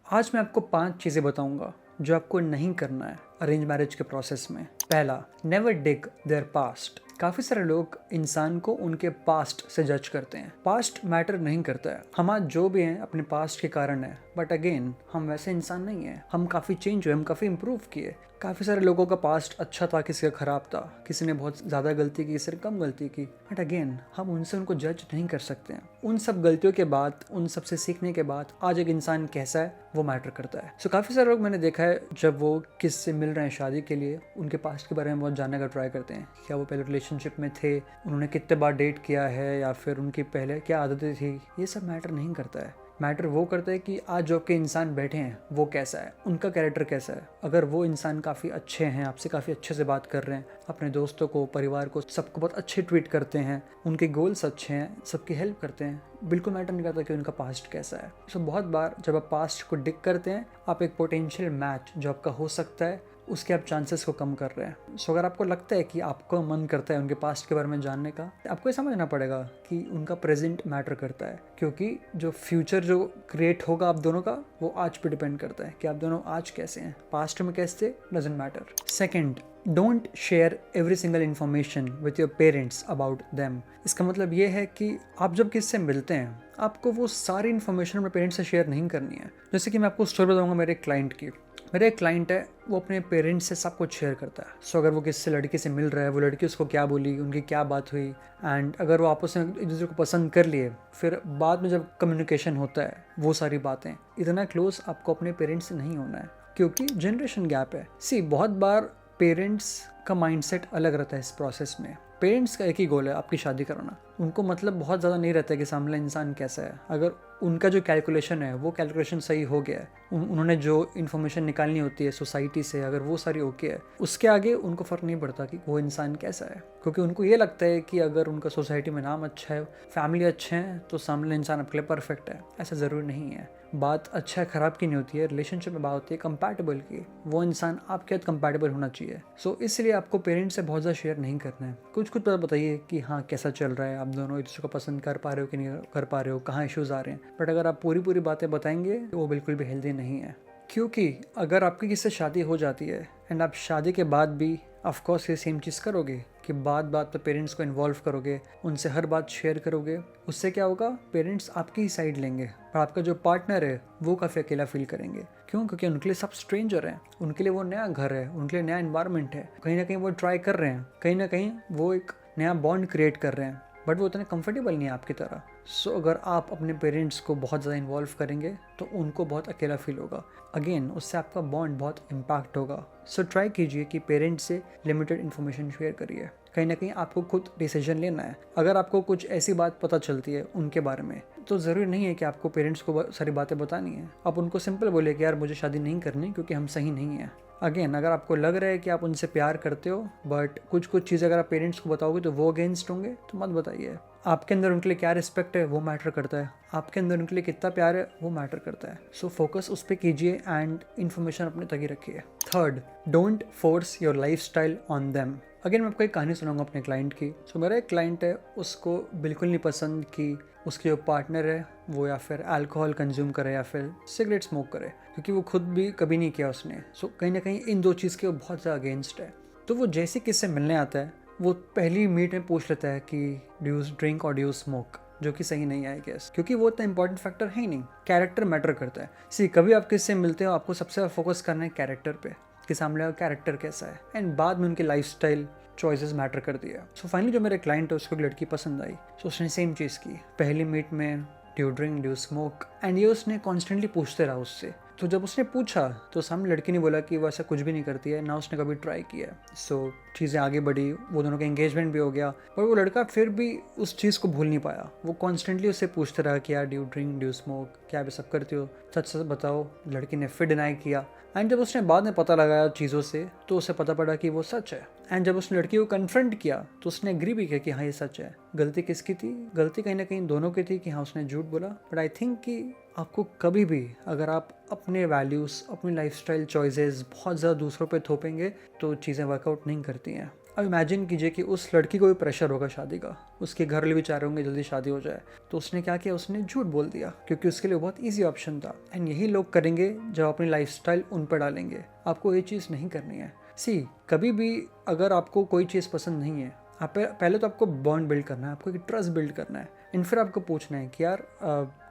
आज मैं आपको 5 चीज़ें बताऊंगा जो आपको नहीं करना है अरेंज मैरिज के प्रोसेस में। पहला, नेवर डिग देयर पास्ट। काफ़ी सारे लोग इंसान को उनके पास्ट से जज करते हैं। पास्ट मैटर नहीं करता है। हम आज जो भी हैं अपने पास्ट के कारण है, बट अगेन हम वैसे इंसान नहीं हैं। हम काफ़ी चेंज हुए, हम काफ़ी इंप्रूव किए। काफ़ी सारे लोगों का पास्ट अच्छा था, किसी का ख़राब था, किसी ने बहुत ज़्यादा गलती की, किसी ने कम गलती की, बट अगेन हम उनसे उनको जज नहीं कर सकते हैं। उन सब गलतियों के बाद, उन सब से सीखने के बाद आज एक इंसान कैसा है वो मैटर करता है। सो काफ़ी सारे लोग मैंने देखा है जब वो किससे मिल रहे हैं शादी के लिए, उनके पास्ट के बारे में बहुत जानने का ट्राई करते हैं। क्या वो पहले रिलेशनशिप में थे, उन्होंने कितने बार डेट किया है, या फिर उनकी पहले क्या आदतें थी। ये सब मैटर नहीं करता है। मैटर वो करता है कि आज जो के इंसान बैठे हैं वो कैसा है, उनका कैरेक्टर कैसा है। अगर वो इंसान काफ़ी अच्छे हैं, आपसे काफ़ी अच्छे से बात कर रहे हैं, अपने दोस्तों को, परिवार को, सबको बहुत अच्छे ट्रीट करते हैं, उनके गोल्स अच्छे हैं, सबकी हेल्प करते हैं, बिल्कुल मैटर नहीं करता कि उनका पास्ट कैसा है। सो बहुत बार जब आप पास्ट को डिग करते हैं, आप एक पोटेंशियल मैच जो आपका हो सकता है उसके आप चांसेस को कम कर रहे हैं। सो अगर आपको लगता है कि आपको मन करता है उनके पास्ट के बारे में जानने का, आपको ये समझना पड़ेगा कि उनका प्रेजेंट मैटर करता है, क्योंकि जो फ्यूचर जो क्रिएट होगा आप दोनों का, वो आज पे डिपेंड करता है कि आप दोनों आज कैसे हैं। पास्ट में कैसे doesn't matter. Second, don't share every single information with your parents about them. इसका मतलब ये है कि आप जब किससे मिलते हैं, आपको वो सारी इन्फॉर्मेशन अपने पेरेंट्स से शेयर नहीं करनी है। जैसे कि मैं आपको स्टोरी बताऊंगा मेरे क्लाइंट की। मेरा एक क्लाइंट है, वो अपने पेरेंट्स से सब कुछ शेयर करता है। सो अगर वो किसी लड़की से मिल रहा है, वो लड़की उसको क्या बोली, उनकी क्या बात हुई, एंड अगर वो आपस में एक दूसरे को पसंद कर लिए, फिर बाद में जब कम्युनिकेशन होता है, वो सारी बातें, इतना क्लोज आपको अपने पेरेंट्स से नहीं होना है, क्योंकि जनरेशन गैप है। बहुत बार पेरेंट्स का माइंडसेट अलग रहता है इस प्रोसेस में। पेरेंट्स का एक ही गोल है, आपकी शादी कराना। उनको मतलब बहुत ज़्यादा नहीं रहता है कि सामने इंसान कैसा है। अगर उनका जो कैलकुलेशन है वो कैलकुलेशन सही हो गया है, उन्होंने जो इन्फॉर्मेशन निकालनी होती है सोसाइटी से, अगर वो सारी ओके है, उसके आगे उनको फ़र्क नहीं पड़ता कि वो इंसान कैसा है। क्योंकि उनको ये लगता है कि अगर उनका सोसाइटी में नाम अच्छा है, फैमिली अच्छे हैं, तो सामने इंसान आपके लिए परफेक्ट है। ऐसा ज़रूरी नहीं है। बात अच्छा है ख़राब की नहीं होती है, रिलेशनशिप में बात होती है कंपैटिबल की। वो इंसान आपके साथ कंपैटिबल होना चाहिए। सो इसलिए आपको पेरेंट्स से बहुत ज़्यादा शेयर नहीं करना है। कुछ कुछ बताइए कि हाँ कैसा चल रहा है, आप दोनों एक दूसरे को पसंद कर पा रहे हो कि नहीं कर पा रहे हो, कहाँ इश्यूज़ आ रहे हैं। बट अगर आप पूरी पूरी बातें बताएंगे तो वो बिल्कुल भी हेल्दी नहीं है। क्योंकि अगर आपकी किसी से शादी हो जाती है एंड आप शादी के बाद भी ऑफकोर्स ये सेम चीज़ करोगे कि बात बात पे पेरेंट्स को इन्वॉल्व करोगे, उनसे हर बात शेयर करोगे, उससे क्या होगा, पेरेंट्स आपकी ही साइड लेंगे, पर आपका जो पार्टनर है वो काफ़ी अकेला फील करेंगे। क्यों? क्योंकि उनके लिए सब स्ट्रेंजर हैं, उनके लिए वो नया घर है, उनके लिए नया इन्वायरमेंट है। कहीं ना कहीं वो ट्राई कर रहे हैं, कहीं ना कहीं वो एक नया बॉन्ड क्रिएट कर रहे हैं, बट वो उतने कंफर्टेबल नहीं है आपकी तरह। सो अगर आप अपने पेरेंट्स को बहुत ज़्यादा इन्वॉल्व करेंगे तो उनको बहुत अकेला फील होगा। अगेन उससे आपका बॉन्ड बहुत इम्पैक्ट होगा। सो ट्राई कीजिए कि पेरेंट्स से लिमिटेड इन्फॉर्मेशन शेयर करिए। कहीं ना कहीं आपको खुद डिसीजन लेना है। अगर आपको कुछ ऐसी बात पता चलती है उनके बारे में, तो ज़रूरी नहीं है कि आपको पेरेंट्स को सारी बातें बतानी है। आप उनको सिंपल बोलिए कि यार मुझे शादी नहीं करनी क्योंकि हम सही नहीं हैं। अगेन अगर आपको लग रहा है कि आप उनसे प्यार करते हो, बट कुछ चीज़ें अगर आप पेरेंट्स को बताओगे तो वो अगेंस्ट होंगे, तो मत बताइए। आपके अंदर उनके लिए क्या रिस्पेक्ट है वो मैटर करता है, आपके अंदर उनके लिए कितना प्यार है वो मैटर करता है। सो फोकस उस पर कीजिए एंड इन्फॉर्मेशन अपने तक ही रखिए। Third, don't force your life style on them. Again मैं आपको एक कहानी सुनाऊंगा अपने क्लाइंट की। सो मेरा एक क्लाइंट है, उसको बिल्कुल नहीं पसंद कि उसके जो पार्टनर है वो या फिर अल्कोहल कंज्यूम करे या फिर सिगरेट स्मोक करे, क्योंकि वो खुद भी कभी नहीं किया उसने। सो कहीं ना कहीं इन दो चीज़ के वो बहुत ज़्यादा अगेंस्ट है। तो वो जैसे किससे मिलने आता है, वो पहली मीट में पूछ लेता है कि डू यू ड्रिंक और डू यू स्मोक, जो कि सही नहीं है गेस, क्योंकि वो इतना इंपॉर्टेंट फैक्टर है ही नहीं। कैरेक्टर मैटर करता है। कभी आप किससे मिलते हो, आपको सबसे ज़्यादा फोकस करना है कैरेक्टर पे, कि सामने का कैरेक्टर कैसा है, एंड बाद में उनकी लाइफस्टाइल चॉइसेस मैटर कर दिया। सो फाइनली जो मेरे क्लाइंट है उसको एक लड़की पसंद आई। सो उसने सेम चीज़ की, पहली मीट में do drink do smoke, and ये उसने कॉन्स्टेंटली पूछते रहा उससे। तो जब उसने पूछा तो सामने लड़की ने बोला कि वो ऐसा कुछ भी नहीं करती है, ना उसने कभी ट्राई किया। सो चीज़ें आगे बढ़ी, वो दोनों का एंगेजमेंट भी हो गया, पर वो लड़का फिर भी उस चीज़ को भूल नहीं पाया। वो कॉन्स्टेंटली उससे पूछते रहा कि यार डू ड्रिंक डू स्मोक, क्या आप सब करते हो, सच सच बताओ। लड़की ने फिर डिनाई किया, एंड जब उसने बाद में पता लगाया चीज़ों से तो उसे पता पड़ा कि वो सच है। एंड जब उसने लड़की को कन्फ्रंट किया तो उसने एग्री भी किया कि हाँ ये सच है। गलती किसकी थी? गलती कहीं ना कहीं दोनों की थी कि हाँ उसने झूठ बोला। बट आई थिंक कि आपको कभी भी अगर आप अपने वैल्यूज़, अपनी लाइफस्टाइल चॉइसेस बहुत ज़्यादा दूसरों पे थोपेंगे तो चीज़ें वर्कआउट नहीं करती हैं। अब इमेजिन कीजिए कि उस लड़की को भी प्रेशर होगा शादी का, उसके घर वाले भी चाह रहे होंगे जल्दी शादी हो जाए, तो उसने क्या किया, उसने झूठ बोल दिया क्योंकि उसके लिए बहुत ईजी ऑप्शन था। एंड यही लोग करेंगे जब अपनी लाइफस्टाइल उन पर डालेंगे। आपको ये चीज़ नहीं करनी है। कभी भी अगर आपको कोई चीज़ पसंद नहीं है, आप पहले तो आपको बॉन्ड बिल्ड करना है, आपको एक ट्रस्ट बिल्ड करना है, एंड फिर आपको पूछना है कि यार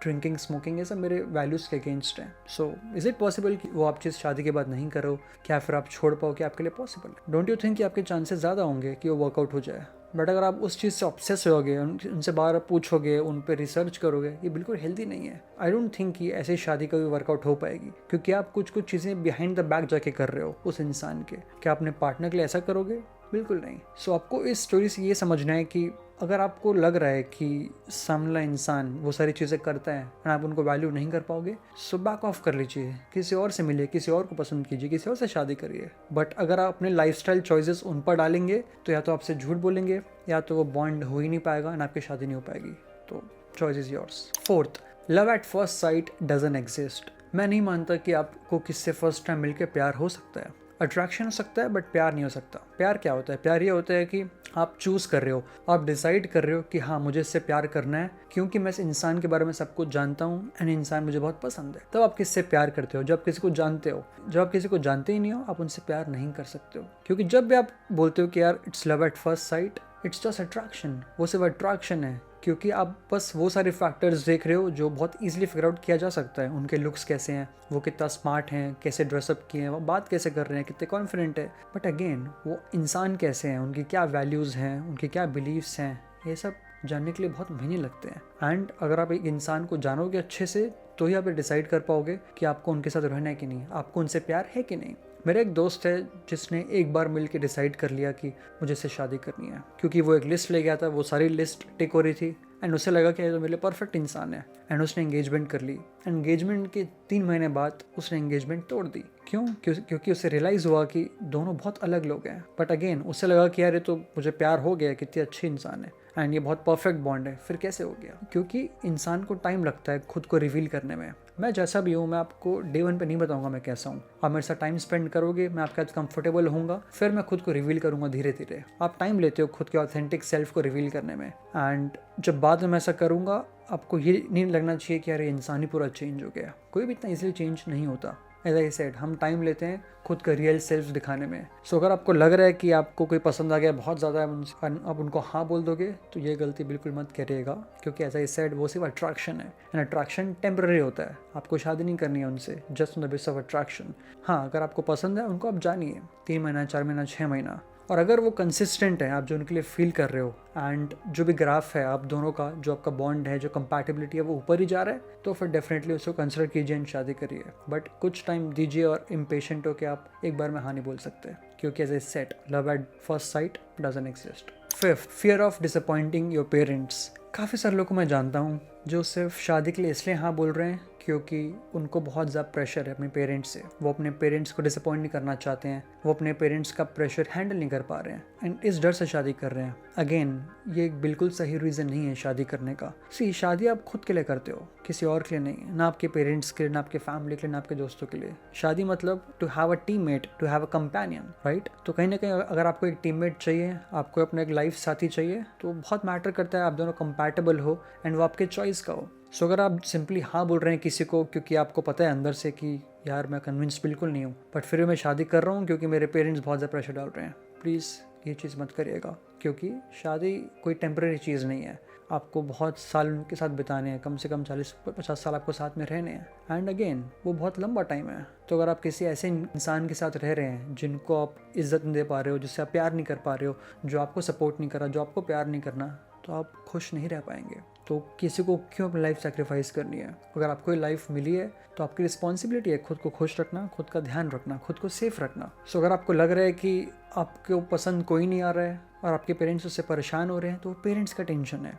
ड्रिंकिंग स्मोकिंग ये सब मेरे वैल्यूज़ के अगेंस्ट है। सो इज़ इट पॉसिबल कि वो आप चीज़ शादी के बाद नहीं करो, क्या फिर आप छोड़ पाओ, कि आपके लिए पॉसिबल? डोंट यू थिंक कि आपके चांसेस ज़्यादा होंगे कि वो वर्कआउट हो जाए? बट अगर आप उस चीज़ से ऑब्सेस होगे, उनसे बार पूछोगे, उन पर रिसर्च करोगे, ये बिल्कुल हेल्दी नहीं है। आई डोंट थिंक कि ऐसी शादी कभी वर्कआउट हो पाएगी, क्योंकि आप कुछ चीज़ें बिहाइंड द बैक जाके कर रहे हो उस इंसान के। क्या अपने पार्टनर के लिए ऐसा करोगे? बिल्कुल नहीं। सो आपको इस स्टोरी से ये समझना है कि अगर आपको लग रहा है कि सामने इंसान वो सारी चीज़ें करता है और आप उनको वैल्यू नहीं कर पाओगे, सो बैक ऑफ कर लीजिए, किसी और से मिलिए, किसी और को पसंद कीजिए, किसी और से शादी करिए। बट अगर आप अपने लाइफस्टाइल चॉइसेस उन पर डालेंगे तो या तो आपसे झूठ बोलेंगे, या तो वो बॉन्ड हो ही नहीं पाएगा और आपकी शादी नहीं हो पाएगी। तो choice is yours. Fourth, love at first sight doesn't exist. मैं नहीं मानता कि आपको किससे फर्स्ट टाइम मिलकर प्यार हो सकता है। अट्रैक्शन हो सकता है बट प्यार नहीं हो सकता। प्यार क्या होता है? प्यार ये होता है कि आप चूज़ कर रहे हो, आप डिसाइड कर रहे हो कि हाँ मुझे इससे प्यार करना है क्योंकि मैं इस इंसान के बारे में सब कुछ जानता हूँ एंड इंसान मुझे बहुत पसंद है। तब आप किससे प्यार करते हो? जब किसी को जानते हो। जब आप किसी को जानते ही नहीं हो, आप उनसे प्यार नहीं कर सकते हो, क्योंकि जब भी आप बोलते हो कि यार it's love at first site, it's just attraction. वो सिर्फ अट्रैक्शन है क्योंकि आप बस वो सारे फैक्टर्स देख रहे हो जो बहुत इजीली फिगर आउट किया जा सकता है। उनके लुक्स कैसे हैं, वो कितना स्मार्ट हैं, कैसे ड्रेसअप किए हैं, वो बात कैसे कर रहे हैं, कितने कॉन्फिडेंट है। बट अगेन वो इंसान कैसे हैं, उनकी क्या वैल्यूज़ हैं, उनके क्या बिलीव्स हैं, ये सब जानने के लिए बहुत महीने लगते हैं। एंड अगर आप एक इंसान को जानोगे अच्छे से तो ही आप डिसाइड कर पाओगे कि आपको उनके साथ रहना है कि नहीं, आपको उनसे प्यार है कि नहीं। मेरा एक दोस्त है जिसने एक बार मिल के डिसाइड कर लिया कि मुझे इससे शादी करनी है, क्योंकि वो एक लिस्ट ले गया था, वो सारी लिस्ट टिक हो रही थी एंड उसे लगा कि ये तो मेरे लिए परफेक्ट इंसान है। एंड उसने एंगेजमेंट कर ली। एंगेजमेंट के 3 महीने बाद उसने एंगेजमेंट तोड़ दी। क्योंकि उसे रियलाइज़ हुआ कि दोनों बहुत अलग लोग हैं। बट अगेन उसे लगा कि यार ये तो मुझे प्यार हो गया, कितनी अच्छी इंसान है एंड ये बहुत परफेक्ट बॉन्ड है। फिर कैसे हो गया? क्योंकि इंसान को टाइम लगता है खुद को रिवील करने में। मैं जैसा भी हूँ, मैं आपको डे 1 पे नहीं बताऊंगा मैं कैसा हूँ। आप मेरे साथ टाइम स्पेंड करोगे, मैं आपके साथ कंफर्टेबल होऊंगा, फिर मैं खुद को रिवील करूंगा धीरे धीरे। आप टाइम लेते हो खुद के ऑथेंटिक सेल्फ को रिवील करने में, एंड जब बाद में मैं ऐसा करूँगा आपको ये नहीं लगना चाहिए कि यार ये इंसान ही पूरा चेंज हो गया। कोई भी इतना इजीली चेंज नहीं होता। एज आई सेड, हम टाइम लेते हैं खुद का रियल सेल्फ दिखाने में। सो अगर आपको लग रहा है कि आपको कोई पसंद आ गया बहुत ज़्यादा, आप उनको हाँ बोल दोगे, तो ये गलती बिल्कुल मत करिएगा, क्योंकि एज आई सेड वो सिर्फ अट्रैक्शन है एंड अट्रैक्शन टेम्पररी होता है। आपको शादी नहीं करनी है उनसे just on the base of attraction. हाँ, अगर आपको पसंद है उनको आप जानिए 3 महीना, 4 महीना, 6 महीना, और अगर वो कंसिस्टेंट है, आप जो उनके लिए फील कर रहे हो एंड जो भी ग्राफ है आप दोनों का, जो आपका बॉन्ड है, जो कंपैटिबिलिटी है वो ऊपर ही जा रहा है, तो फिर डेफिनेटली उसको कंसिडर कीजिए एंड शादी करिए। बट कुछ टाइम दीजिए और इम्पेशेंट हो के आप एक बार में हाँ नहीं बोल सकते, क्योंकि as a set love at first sight doesn't exist. Fifth, fear of disappointing your parents. काफ़ी सारे लोग को मैं जानता हूँ जो सिर्फ शादी के लिए इसलिए हाँ बोल रहे हैं क्योंकि उनको बहुत ज़्यादा प्रेशर है अपने पेरेंट्स से। वो अपने पेरेंट्स को डिसअपॉइंट नहीं करना चाहते हैं, वो अपने पेरेंट्स का प्रेशर हैंडल नहीं कर पा रहे हैं एंड इस डर से शादी कर रहे हैं। अगेन ये एक बिल्कुल सही रीज़न नहीं है शादी करने का। शादी आप खुद के लिए करते हो, किसी और के लिए नहीं। ना आपके पेरेंट्स के लिए, ना आपके फैमिली के लिए, ना आपके दोस्तों के लिए। शादी मतलब to have a teammate, to have a companion, right? तो कहीं ना कहीं अगर आपको एक टीममेट चाहिए, आपको अपना एक लाइफ साथी चाहिए, तो बहुत मैटर करता है आप दोनों कंपैटिबल हो एंड वो आपके चॉइस का हो। सो अगर आप सिंपली हाँ बोल रहे हैं किसी को क्योंकि आपको पता है अंदर से कि यार मैं कन्विंस बिल्कुल नहीं हूँ, बट फिर मैं शादी कर रहा हूँ क्योंकि मेरे पेरेंट्स बहुत ज़्यादा प्रेशर डाल रहे हैं, प्लीज़ ये चीज़ मत करिएगा, क्योंकि शादी कोई टेम्परेरी चीज़ नहीं है। आपको बहुत साल उनके साथ बिताने हैं, कम से कम 40-50 साल आपको साथ में रहने हैं एंड अगेन वो बहुत लंबा टाइम है। तो अगर आप किसी ऐसे इंसान के साथ रह रहे हैं जिनको आप इज्जत नहीं दे पा रहे हो, जिससे आप प्यार नहीं कर पा रहे हो, जो आपको सपोर्ट नहीं कर रहा, जो आपको प्यार नहीं करना, तो आप खुश नहीं रह पाएंगे। तो किसी को क्यों अपनी लाइफ सेक्रीफाइस करनी है? अगर आपको ये लाइफ मिली है तो आपकी रिस्पॉन्सिबिलिटी है खुद को खुश रखना, खुद का ध्यान रखना, खुद को सेफ रखना। सो अगर आपको लग रहा है कि आपको पसंद कोई नहीं आ रहा है और आपके पेरेंट्स उससे परेशान हो रहे हैं, तो पेरेंट्स का टेंशन है।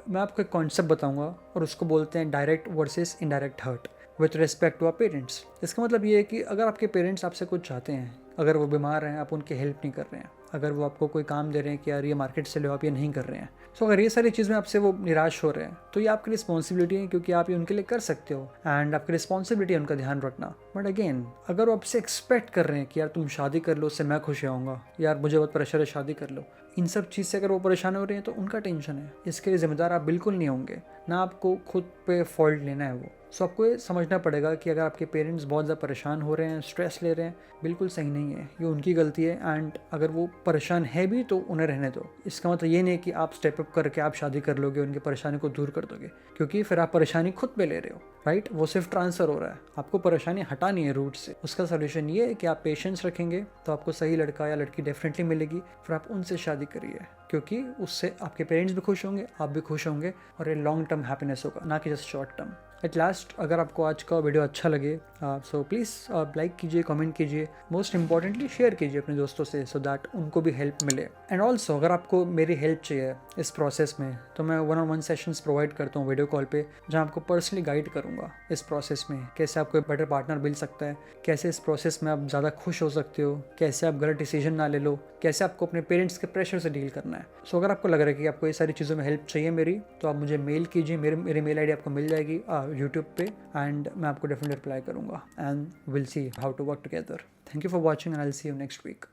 मैं आपको एक कॉन्सेप्ट बताऊंगा और उसको बोलते हैं direct versus indirect hurt. With respect to our parents. इसका मतलब ये है कि अगर आपके पेरेंट्स आपसे कुछ चाहते हैं, अगर वो बीमार हैं, आप उनकी हेल्प नहीं कर रहे हैं, अगर वो आपको कोई काम दे रहे हैं कि यार ये मार्केट से लो, आप ये नहीं कर रहे हैं, सो अगर ये सारी चीज़ें आपसे वो निराश हो रहे हैं, तो ये आपकी रिस्पॉन्सिबिलिटी है, क्योंकि आप ये उनके लिए कर सकते हो एंड आपकी रिस्पॉन्सिबिलिटी है उनका ध्यान रखना। बट अगेन, अगर वो आपसे एक्सपेक्ट कर रहे हैं कि यार तुम शादी कर लो, उससे मैं खुश रहूँगा, यार मुझे बहुत प्रेशर है, शादी कर लो, इन सब चीज़ से अगर वो परेशान हो रहे हैं तो उनका टेंशन है, इसके लिए जिम्मेदार आप बिल्कुल नहीं होंगे, ना आपको खुद पे फॉल्ट लेना है वो। सो आपको ये समझना पड़ेगा कि अगर आपके पेरेंट्स बहुत ज़्यादा परेशान हो रहे हैं, स्ट्रेस ले रहे हैं, बिल्कुल सही नहीं है, ये उनकी गलती है। एंड अगर वो परेशान है भी तो उन्हें रहने दो। इसका मतलब ये नहीं कि आप स्टेप अप करके आप शादी कर लोगे, उनकी परेशानी को दूर कर दोगे, क्योंकि फिर आप परेशानी खुद पे ले रहे हो, राइट। वो सिर्फ ट्रांसफ़र हो रहा है, आपको परेशानी हटानी है रूट से। उसका सोल्यूशन ये है कि आप पेशेंस रखेंगे तो आपको सही लड़का या लड़की डेफिनेटली मिलेगी, फिर आप उनसे शादी करिए, क्योंकि उससे आपके पेरेंट्स भी खुश होंगे, आप भी खुश होंगे, और ये लॉन्ग टर्म हैप्पीनेस होगा, ना कि just short term. At last, अगर आपको आज का वीडियो अच्छा लगे सो प्लीज़ लाइक कीजिए, कमेंट कीजिए, मोस्ट इंपॉर्टेंटली शेयर कीजिए अपने दोस्तों से, सो दैट उनको भी हेल्प मिले। एंड ऑल्सो अगर आपको मेरी हेल्प चाहिए इस प्रोसेस में, तो मैं 1-on-1 सेशंस प्रोवाइड करता हूँ वीडियो कॉल पे, जहाँ आपको पर्सनली गाइड करूँगा इस प्रोसेस में, कैसे आपको एक बेटर पार्टनर मिल सकता है, कैसे इस प्रोसेस में आप ज़्यादा खुश हो सकते हो, कैसे आप गलत डिसीजन ना ले लो, कैसे आपको अपने पेरेंट्स के प्रेशर से डील करना है। सो अगर आपको लग रहा है कि आपको ये सारी चीज़ों में हेल्प चाहिए मेरी, तो आप मुझे मेल कीजिए, मेरी मेल आईडी आपको मिल जाएगी यूट्यूब पे, एंड मैं आपको डेफिनेटली रिप्लाई करूँगा, and will see how to work together. Thank you for watching and I will see you next week.